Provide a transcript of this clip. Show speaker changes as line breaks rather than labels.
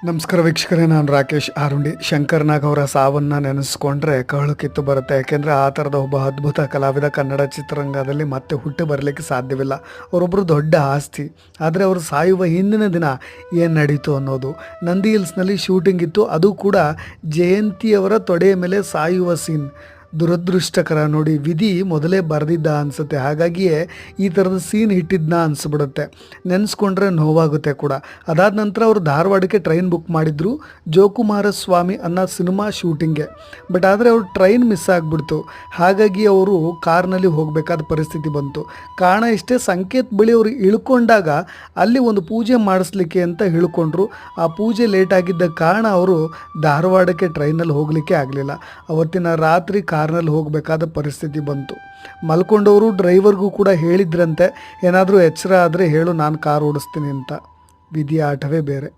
ನಮಸ್ಕಾರ ವೀಕ್ಷಕರೇ, ನಾನು ರಾಕೇಶ್ ಆರುಂಡಿ. ಶಂಕರ್ ನಾಗ್ ಅವರ ಸಾವನ್ನು ನೆನೆಸ್ಕೊಂಡ್ರೆ ಕಹಳು ಕಿತ್ತು ಬರುತ್ತೆ. ಯಾಕೆಂದರೆ ಆ ಥರದ ಒಬ್ಬ ಅದ್ಭುತ ಕಲಾವಿದ ಕನ್ನಡ ಚಿತ್ರರಂಗದಲ್ಲಿ ಮತ್ತೆ ಹುಟ್ಟಿ ಬರಲಿಕ್ಕೆ ಸಾಧ್ಯವಿಲ್ಲ. ಅವರೊಬ್ಬರು ದೊಡ್ಡ ಆಸ್ತಿ. ಆದರೆ ಅವರು ಸಾಯುವ ಹಿಂದಿನ ದಿನ ಏನು ನಡೀತು ಅನ್ನೋದು, ನಂದಿ ಹಿಲ್ಸ್ನಲ್ಲಿ ಶೂಟಿಂಗ್ ಇತ್ತು. ಅದು ಕೂಡ ಜಯಂತಿಯವರ ತೊಡೆಯ ಮೇಲೆ ಸಾಯುವ ಸೀನ್. ದುರದೃಷ್ಟಕರ ನೋಡಿ, ವಿಧಿ ಮೊದಲೇ ಬರೆದಿದ್ದ ಅನಿಸುತ್ತೆ. ಹಾಗಾಗಿಯೇ ಈ ಥರದ ಸೀನ್ ಇಟ್ಟಿದ್ದನ್ನ ಅನಿಸ್ಬಿಡುತ್ತೆ. ನೆನೆಸ್ಕೊಂಡ್ರೆ ನೋವಾಗುತ್ತೆ ಕೂಡ. ಅದಾದ ನಂತರ ಅವರು ಧಾರವಾಡಕ್ಕೆ ಟ್ರೈನ್ ಬುಕ್ ಮಾಡಿದ್ರು, ಜೋಕುಮಾರಸ್ವಾಮಿ ಅನ್ನೋ ಸಿನಿಮಾ ಶೂಟಿಂಗ್ಗೆ. ಬಟ್ ಆದರೆ ಅವ್ರು ಟ್ರೈನ್ ಮಿಸ್ ಆಗಿಬಿಡ್ತು. ಹಾಗಾಗಿ ಅವರು ಕಾರ್ನಲ್ಲಿ ಹೋಗಬೇಕಾದ ಪರಿಸ್ಥಿತಿ ಬಂತು. ಕಾರಣ ಇಷ್ಟೇ, ಸಂಕೇತ್ ಬಳಿ ಅವರು ಇಳ್ಕೊಂಡಾಗ ಅಲ್ಲಿ ಒಂದು ಪೂಜೆ ಮಾಡಿಸ್ಲಿಕ್ಕೆ ಅಂತ ಇಳ್ಕೊಂಡ್ರು. ಆ ಪೂಜೆ ಲೇಟ್ ಆಗಿದ್ದ ಕಾರಣ ಅವರು ಧಾರವಾಡಕ್ಕೆ ಟ್ರೈನಲ್ಲಿ ಹೋಗಲಿಕ್ಕೆ ಆಗಲಿಲ್ಲ. ಅವತ್ತಿನ ರಾತ್ರಿ ಕಾರ್ನಲ್ಲಿ ಹೋಗಬೇಕಾದ ಪರಿಸ್ಥಿತಿ ಬಂತು. ಮಲ್ಕೊಂಡವರು ಡ್ರೈವರ್ಗೂ ಕೂಡ ಹೇಳಿದ್ರಂತೆ, ಏನಾದರೂ ಎಚ್ಚರ ಆದರೆ ಹೇಳು, ನಾನು ಕಾರ್ ಓಡಿಸ್ತೀನಿ ಅಂತ. ವಿಧಿಯ ಆಟವೇ ಬೇರೆ.